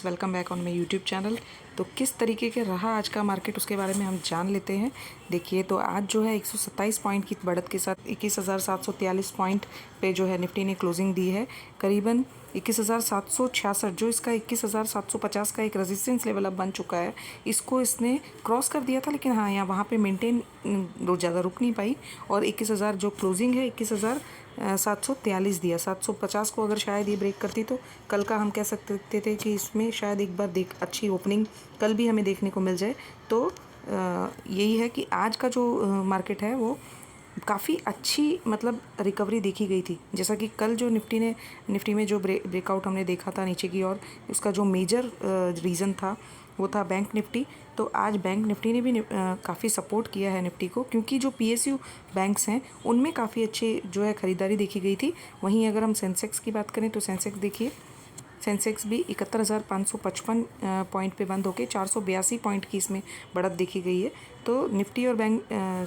Welcome back on my YouTube channel. तो किस तरीके के रहा आज का मार्केट उसके बारे में हम जान लेते हैं। देखिए, तो आज जो है 127 पॉइंट की बढ़त के साथ 21,743 पॉइंट पे जो है निफ्टी ने क्लोजिंग दी है। करीबन 21,766 जो इसका 21,750 का एक रेजिस्टेंस लेवल अब बन चुका है, इसको इसने क्रॉस कर दिया था। लेकिन हाँ, यहाँ वहाँ पे मेंटेन ज़्यादा रुक नहीं पाई और 21,000 जो क्लोजिंग है 21,743 दिया। 750 को अगर शायद ये ब्रेक करती तो कल का हम कह सकते थे कि इसमें शायद एक बार अच्छी ओपनिंग कल भी हमें देखने को मिल जाए। तो यही है कि आज का जो मार्केट है वो काफ़ी अच्छी मतलब रिकवरी देखी गई थी। जैसा कि कल जो निफ्टी में जो ब्रेकआउट हमने देखा था नीचे की ओर, उसका जो मेजर रीज़न था वो था बैंक निफ्टी। तो आज बैंक निफ्टी ने भी काफ़ी सपोर्ट किया है निफ्टी को, क्योंकि जो पीएसयू बैंक्स हैं उनमें काफ़ी अच्छी जो है ख़रीदारी देखी गई थी। वहीं अगर हम सेंसेक्स की बात करें तो सेंसेक्स देखिए, सेंसेक्स भी 71,555 पॉइंट पे बंद होकर 482 पॉइंट की इसमें बढ़त देखी गई है। तो निफ्टी और बैंक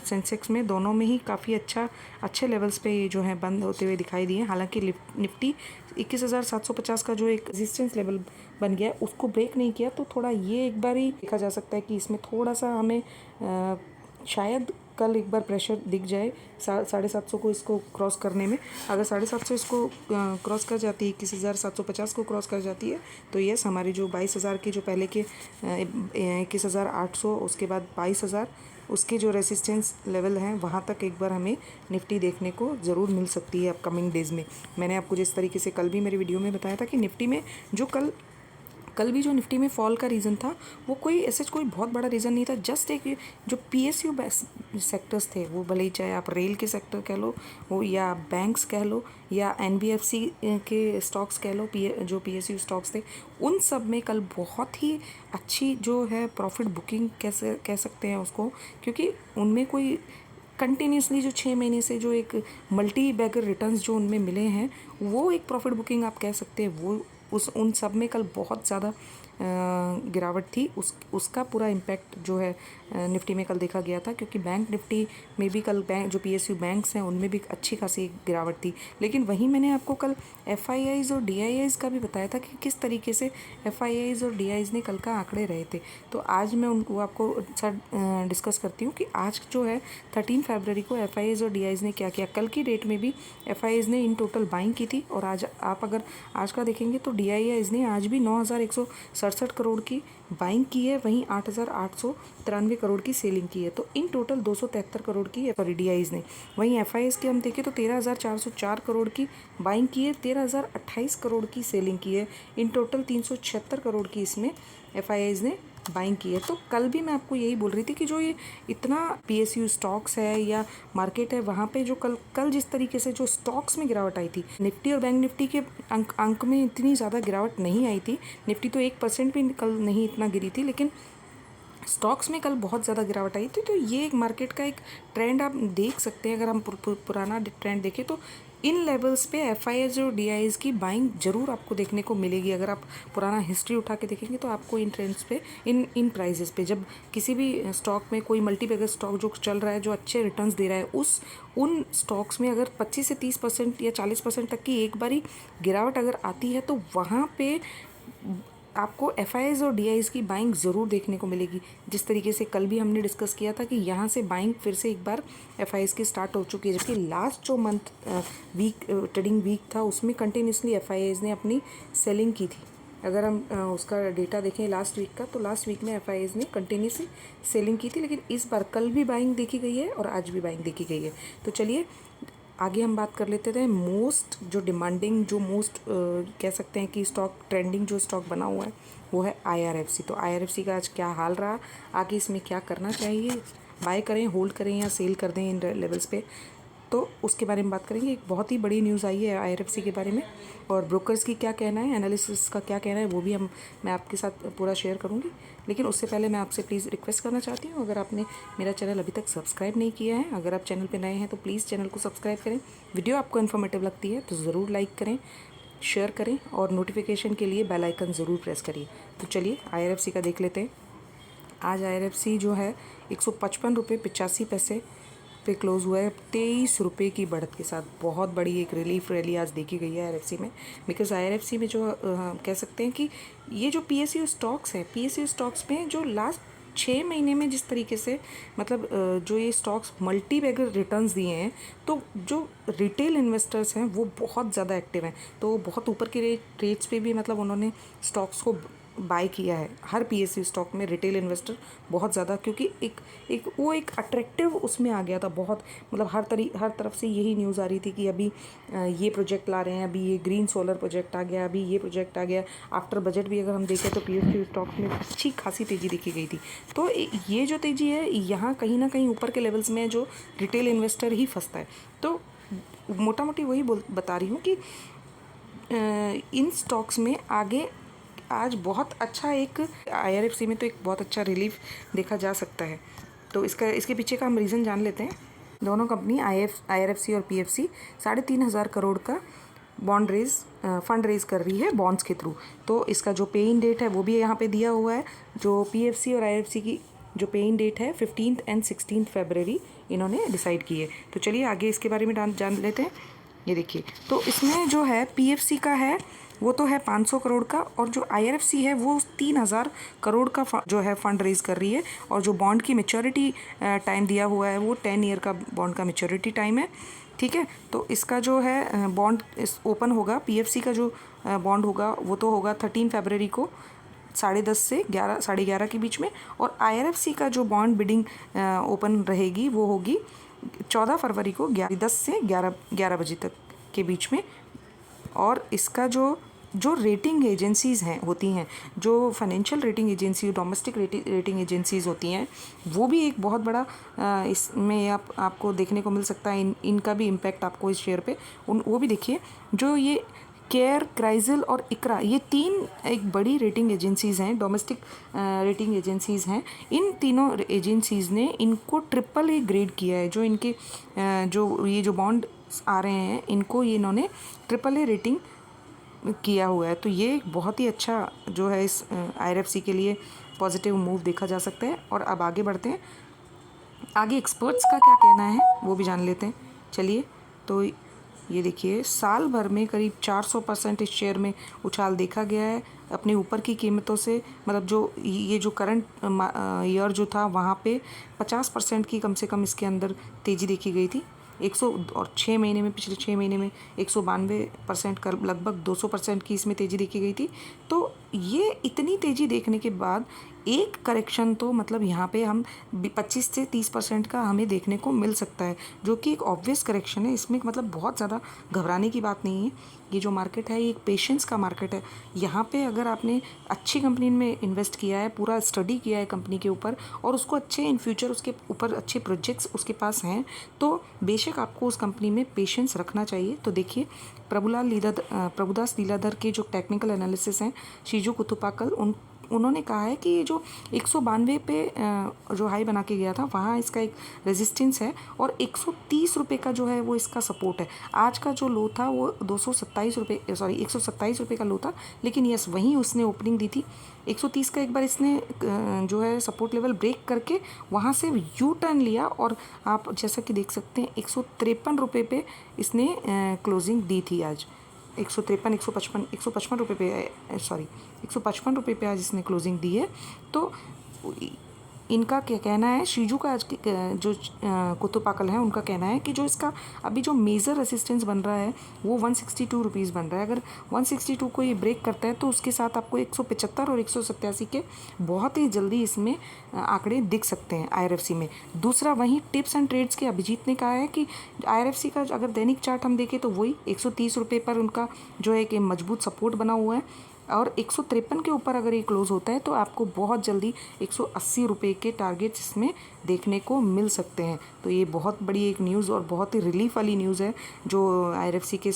सेंसेक्स में दोनों में ही काफ़ी अच्छे लेवल्स पे ये जो है बंद होते हुए दिखाई दिए। हालांकि निफ्टी 21,750 का जो एक रेजिस्टेंस लेवल बन गया उसको ब्रेक नहीं किया, तो थोड़ा ये एक बार ही देखा जा सकता है कि इसमें थोड़ा सा हमें शायद कल एक बार प्रेशर दिख जाए 750 को इसको क्रॉस करने में। अगर 750 इसको क्रॉस कर जाती है, 21,750 को क्रॉस कर जाती है, तो यस हमारी जो 22,000 के जो पहले के 21,800 उसके बाद 22,000 उसके जो रेसिस्टेंस लेवल हैं वहाँ तक एक बार हमें निफ्टी देखने को ज़रूर मिल सकती है अपकमिंग डेज़ में। मैंने आपको जिस तरीके से कल भी मेरे वीडियो में बताया था कि निफ्टी में जो कल भी जो निफ्टी में फॉल का रीज़न था वो कोई बहुत बड़ा रीज़न नहीं था। जस्ट एक जो पीएसयू सेक्टर्स थे, वो भले ही चाहे आप रेल के सेक्टर कह लो, वो या बैंक्स कह लो या एनबीएफसी के स्टॉक्स कह लो, जो पीएसयू स्टॉक्स थे, उन सब में कल बहुत ही अच्छी जो है प्रॉफिट बुकिंग कैसे कह सकते हैं उसको, क्योंकि उनमें कोई कंटिन्यूसली जो 6 महीने से जो एक मल्टी बैगर रिटर्न्स जो उनमें मिले हैं, वो एक प्रॉफिट बुकिंग आप कह सकते हैं। वो उन सब में कल बहुत ज़्यादा गिरावट थी। उसका पूरा इम्पैक्ट जो है निफ्टी में कल देखा गया था, क्योंकि बैंक निफ्टी में भी कल बैंक जो पीएसयू बैंक्स हैं उनमें भी अच्छी खासी गिरावट थी। लेकिन वहीं मैंने आपको कल एफआईआईज़ और डीआईआईज़ का भी बताया था कि किस तरीके से एफआईआईज़ और डीआईआईज़ ने कल का आंकड़े रहे थे। तो आज मैं उनको आपको डिस्कस करती हूँ कि आज जो है 13 फरवरी को एफआईआईज़ और डीआईआईज़ ने क्या किया। कल की डेट में भी एफआईआईज़ ने इन टोटल बाइंग की थी, और आज आप अगर आज का देखेंगे तो डीआईआईज़ ने आज भी 9,167 करोड़ की बाइंग की है, वहीं 8,893 करोड़ की सेलिंग की है। तो इन टोटल 273 करोड़ की डीआईआईज़ ने। वहीं एफआईआईज़ की हम देखें तो 13,404 करोड़ की बाइंग की है, 13,028 करोड़ की सेलिंग की है। इन टोटल 376 करोड़ की इसमें एफआईआईज़ ने बाइंग की है। तो कल भी मैं आपको यही बोल रही थी कि जो ये इतना पीएसयू स्टॉक्स है या मार्केट है, वहाँ पे जो कल जिस तरीके से जो स्टॉक्स में गिरावट आई थी, निफ्टी और बैंक निफ्टी के अंक में इतनी ज़्यादा गिरावट नहीं आई थी। निफ्टी तो 1% भी कल नहीं इतना गिरी थी, लेकिन स्टॉक्स में कल बहुत ज़्यादा गिरावट आई थी। तो ये एक मार्केट का एक ट्रेंड आप देख सकते हैं। अगर हम पुराना ट्रेंड देखें तो इन लेवल्स पे एफआईआईज़ और डीआईआईज़ की बाइंग ज़रूर आपको देखने को मिलेगी। अगर आप पुराना हिस्ट्री उठा के देखेंगे तो आपको इन ट्रेंड्स पे इन प्राइजेस पे, जब किसी भी स्टॉक में कोई मल्टीबैगर स्टॉक जो चल रहा है, जो अच्छे रिटर्न्स दे रहा है, उन स्टॉक्स में अगर 25 से 30% या 40% तक की एक बारी गिरावट अगर आती है, तो वहाँ पे आपको एफआईआईज़ और डीआईआईज़ की बाइंग ज़रूर देखने को मिलेगी। जिस तरीके से कल भी हमने डिस्कस किया था कि यहाँ से बाइंग फिर से एक बार एफआईआईज़ की स्टार्ट हो चुकी है, जबकि लास्ट जो मंथ ट्रेडिंग वीक था उसमें कंटिन्यूसली एफआईआईज़ ने अपनी सेलिंग की थी। अगर हम उसका डेटा देखें लास्ट वीक का, तो लास्ट वीक में एफआईआईज़ ने कंटिन्यूसली सेलिंग की थी, लेकिन इस बार कल भी बाइंग देखी गई है और आज भी बाइंग देखी गई है। तो चलिए आगे हम बात कर लेते थे मोस्ट जो डिमांडिंग जो मोस्ट कह सकते हैं कि स्टॉक ट्रेंडिंग जो स्टॉक बना हुआ है वो है आईआरएफसी। तो आईआरएफसी का आज क्या हाल रहा, आगे इसमें क्या करना चाहिए, बाय करें, होल्ड करें या सेल कर दें इन लेवल्स पे, तो उसके बारे में बात करेंगे। एक बहुत ही बड़ी न्यूज़ आई है आईआरएफसी के बारे में, और ब्रोकर्स की क्या कहना है, एनालिसिस का क्या कहना है, वो भी मैं आपके साथ पूरा शेयर करूँगी। लेकिन उससे पहले मैं आपसे प्लीज़ रिक्वेस्ट करना चाहती हूँ, अगर आपने मेरा चैनल अभी तक सब्सक्राइब नहीं किया है, अगर आप चैनल पर नए हैं तो प्लीज़ चैनल को सब्सक्राइब करें। वीडियो आपको इन्फॉर्मेटिव लगती है तो ज़रूर लाइक करें, शेयर करें, और नोटिफिकेशन के लिए बेल आइकन ज़रूर प्रेस करिए। तो चलिए आईआरएफसी का देख लेते हैं। आज आईआरएफसी जो है 155 रुपये 85 पैसे पे क्लोज हुआ है 23 रुपये की बढ़त के साथ। बहुत बड़ी एक रिलीफ रैली आज देखी गई है IRFC में, बिकॉज IRFC में जो कह सकते हैं कि ये जो PSU स्टॉक्स हैं, PSU स्टॉक्स में जो लास्ट 6 महीने में जिस तरीके से मतलब जो ये स्टॉक्स मल्टी बैगर रिटर्न्स दिए हैं, तो जो रिटेल इन्वेस्टर्स हैं वो बहुत ज़्यादा एक्टिव हैं। तो बहुत ऊपर के रेट्स पे भी मतलब उन्होंने स्टॉक्स को बाय किया है। हर PSU स्टॉक में रिटेल इन्वेस्टर बहुत ज़्यादा, क्योंकि एक अट्रैक्टिव उसमें आ गया था बहुत। मतलब हर तरफ से यही न्यूज़ आ रही थी कि अभी ये प्रोजेक्ट ला रहे हैं, अभी ये ग्रीन सोलर प्रोजेक्ट आ गया, अभी ये प्रोजेक्ट आ गया। आफ्टर बजट भी अगर हम देखें तो PSU स्टॉक्स में अच्छी खासी तेज़ी देखी गई थी। तो ये जो तेज़ी है यहाँ कहीं ना कहीं ऊपर के लेवल्स में जो रिटेल इन्वेस्टर ही फंसता है। तो मोटा मोटी वही बता रही हूँ कि इन स्टॉक्स में आगे आज बहुत अच्छा एक IRFC में तो एक बहुत अच्छा रिलीफ देखा जा सकता है। तो इसके पीछे का हम रीज़न जान लेते हैं। दोनों कंपनी IRFC और PFC 3,500 करोड़ का फंड रेज कर रही है बॉन्ड्स के थ्रू। तो इसका जो पे इन डेट है वो भी यहाँ पे दिया हुआ है। जो PFC और IRFC की जो पे इन डेट है 15 और 16 फरवरी इन्होंने डिसाइड की है। तो चलिए आगे इसके बारे में जान लेते हैं। ये देखिए, तो इसमें जो है PFC का है वो तो है 500 करोड़ का, और जो IRFC है वो 3,000 करोड़ का जो है फंड रेज कर रही है। और जो बॉन्ड की मैच्योरिटी टाइम दिया हुआ है वो 10 ईयर का बॉन्ड का मैच्योरिटी टाइम है। ठीक है, तो इसका जो है बॉन्ड ओपन होगा, PFC का जो बॉन्ड होगा वो तो होगा 13 फरवरी को 10:30 से 11:30 के बीच में। और IRFC का जो बॉन्ड बिडिंग ओपन रहेगी वो होगी 14 फरवरी को 10 से 11 बजे तक के बीच में। और इसका जो रेटिंग एजेंसीज़ हैं होती हैं, जो financial rating agency, domestic rating agencies होती हैं, वो भी एक बहुत बड़ा इसमें आपको देखने को मिल सकता है। इनका भी इम्पैक्ट आपको इस शेयर पे वो भी देखिए। जो ये केयर, क्राइसिल और इकरा, ये 3 एक बड़ी रेटिंग एजेंसीज़ हैं, डोमेस्टिक रेटिंग एजेंसीज़ हैं। इन तीनों एजेंसीज़ ने इनको AAA ग्रेड किया है। जो इनके जो बॉन्ड आ रहे हैं इनको ये इन्होंने AAA रेटिंग किया हुआ है। तो ये एक बहुत ही अच्छा जो है इस IRFC के लिए पॉजिटिव मूव देखा जा सकता है। और अब आगे बढ़ते हैं, आगे एक्सपर्ट्स का क्या कहना है वो भी जान लेते हैं। चलिए, तो ये देखिए, साल भर में करीब 400% इस शेयर में उछाल देखा गया है अपनी ऊपर की कीमतों से। मतलब जो करंट ईयर जो था वहाँ पे 50% की कम से कम इसके अंदर तेज़ी देखी गई थी। 100 और 6 महीने में, पिछले 6 महीने में 192% का लगभग 200% की इसमें तेज़ी देखी गई थी। तो ये इतनी तेज़ी देखने के बाद एक करेक्शन तो मतलब यहाँ पे हम 25 से 30% का हमें देखने को मिल सकता है, जो कि एक ऑब्वियस करेक्शन है। इसमें मतलब बहुत ज़्यादा घबराने की बात नहीं है। ये जो मार्केट है ये एक पेशेंस का मार्केट है। यहाँ पे अगर आपने अच्छी कंपनी में इन्वेस्ट किया है, पूरा स्टडी किया है कंपनी के ऊपर, और उसको अच्छे इन फ्यूचर उसके ऊपर अच्छे प्रोजेक्ट्स उसके पास हैं, तो बेशक आपको उस कंपनी में पेशेंस रखना चाहिए। तो देखिए, प्रभुदास लीलाधर के जो टेक्निकल एनालिसिस हैं, शीजू कुतुपाकल, उन्होंने कहा है कि ये जो 192 पे जो हाई बना के गया था वहाँ इसका एक रेजिस्टेंस है, और 130 रुपये का जो है वो इसका सपोर्ट है। आज का जो लो था वो 127 रुपये का लो था, लेकिन यस वहीं उसने ओपनिंग दी थी 130 का। एक बार इसने जो है सपोर्ट लेवल ब्रेक करके वहाँ से यू टर्न लिया, और आप जैसा कि देख सकते हैं 153 रुपये पे इसने क्लोजिंग दी थी आज। 155 रुपये पे 155 रुपये पे आज इसने क्लोजिंग दी है। तो इनका क्या कहना है, शीजू का आज जो कुतुपाकल है उनका कहना है कि जो इसका अभी जो मेजर रेसिस्टेंस बन रहा है वो 162 रुपीज़ बन रहा है। अगर 162 को ये ब्रेक करता है तो उसके साथ आपको 175 और 187 के बहुत ही जल्दी इसमें आंकड़े दिख सकते हैं IRFC में। दूसरा, वहीं टिप्स एंड ट्रेड्स के अभिजीत ने कहा है कि IRFC का अगर दैनिक चार्ट हम देखें तो वही 130 रुपये पर उनका जो है कि मजबूत सपोर्ट बना हुआ है, और 153 के ऊपर अगर ये क्लोज़ होता है तो आपको बहुत जल्दी 180 रुपये के टारगेट्स इसमें देखने को मिल सकते हैं। तो ये बहुत बड़ी एक न्यूज़ और बहुत ही रिलीफ वाली न्यूज़ है जो IRFC के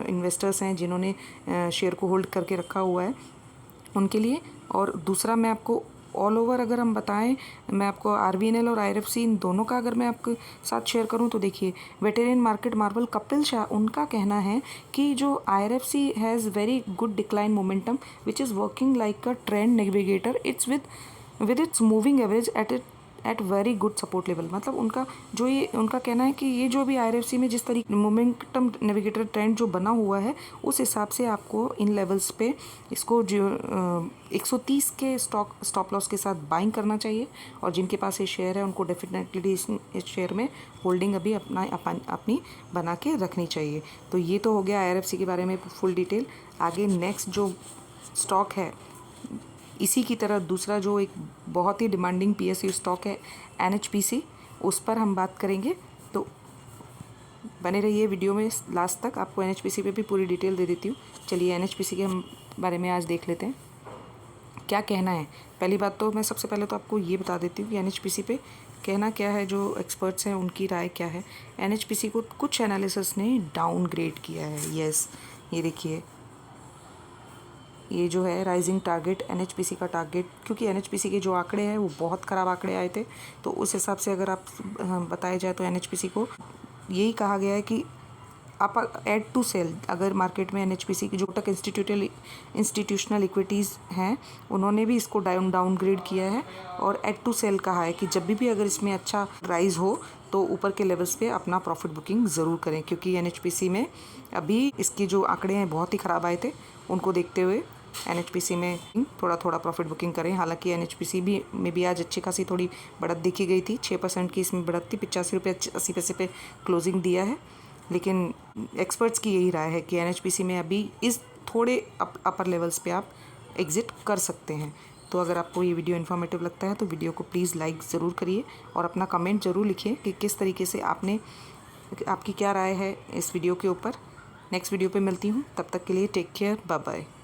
इन्वेस्टर्स हैं जिन्होंने शेयर को होल्ड करके रखा हुआ है उनके लिए। और दूसरा, मैं आपको ऑल ओवर अगर हम बताएं, मैं आपको RVNL और IRFC इन दोनों का अगर मैं आपके साथ शेयर करूं तो देखिए, veteran market marvel Kapil Shah, उनका कहना है कि जो IRFC has very good decline momentum which is working like a trend navigator, it's with its moving average at very good support level. मतलब उनका जो ये उनका कहना है कि ये जो भी IRFC में जिस तरीके मोमेंटम नेविगेटर ट्रेंड जो बना हुआ है उस हिसाब से आपको इन लेवल्स पे इसको जो 130 के स्टॉप लॉस के साथ बाइंग करना चाहिए। और जिनके पास ये शेयर है उनको डेफिनेटली इस शेयर में होल्डिंग अभी अपनी बना के रखनी चाहिए। तो ये तो हो गया IRFC के बारे में फुल डिटेल। आगे नेक्स्ट जो स्टॉक है इसी की तरह दूसरा जो एक बहुत ही डिमांडिंग PSU स्टॉक है NHPC, उस पर हम बात करेंगे। तो बने रहिए वीडियो में लास्ट तक, आपको NHPC पे भी पूरी डिटेल दे देती हूँ। चलिए NHPC के हम बारे में आज देख लेते हैं क्या कहना है। पहली बात तो मैं सबसे पहले तो आपको ये बता देती हूँ कि NHPC पे कहना क्या है, जो एक्सपर्ट्स हैं उनकी राय क्या है। NHPC को कुछ एनालिसिस ने डाउनग्रेड किया है। यस, ये देखिए, ये जो है राइजिंग टारगेट NHPC का टारगेट, क्योंकि NHPC के जो आंकड़े हैं वो बहुत ख़राब आंकड़े आए थे। तो उस हिसाब से अगर आप बताया जाए तो NHPC को यही कहा गया है कि आप एड टू सेल। अगर मार्केट में NHPC की जो तक इंस्टीट्यूशनल इक्विटीज़ हैं उन्होंने भी इसको डाउनग्रेड किया है और एड टू सेल कहा है कि जब भी अगर इसमें अच्छा राइज हो तो ऊपर के लेवल्स पे अपना प्रॉफिट बुकिंग ज़रूर करें, क्योंकि NHPC में अभी इसके जो आंकड़े हैं बहुत ही ख़राब आए थे। उनको देखते हुए NHPC में थोड़ा प्रॉफिट बुकिंग करें। हालांकि NHPC में भी आज अच्छी खासी थोड़ी बढ़त देखी गई थी, 6% की इसमें बढ़त थी, 85 रुपये 80 पैसे पे क्लोजिंग दिया है। लेकिन एक्सपर्ट्स की यही राय है कि NHPC में अभी इस थोड़े अपर लेवल्स पे आप एग्ज़िट कर सकते हैं। तो अगर आपको ये वीडियो इन्फॉर्मेटिव लगता है तो वीडियो को प्लीज़ लाइक ज़रूर करिए और अपना कमेंट ज़रूर लिखिए कि किस तरीके से आपकी क्या राय है इस वीडियो के ऊपर। नेक्स्ट वीडियो पे मिलती हूँ, तब तक के लिए टेक केयर, बाय बाय।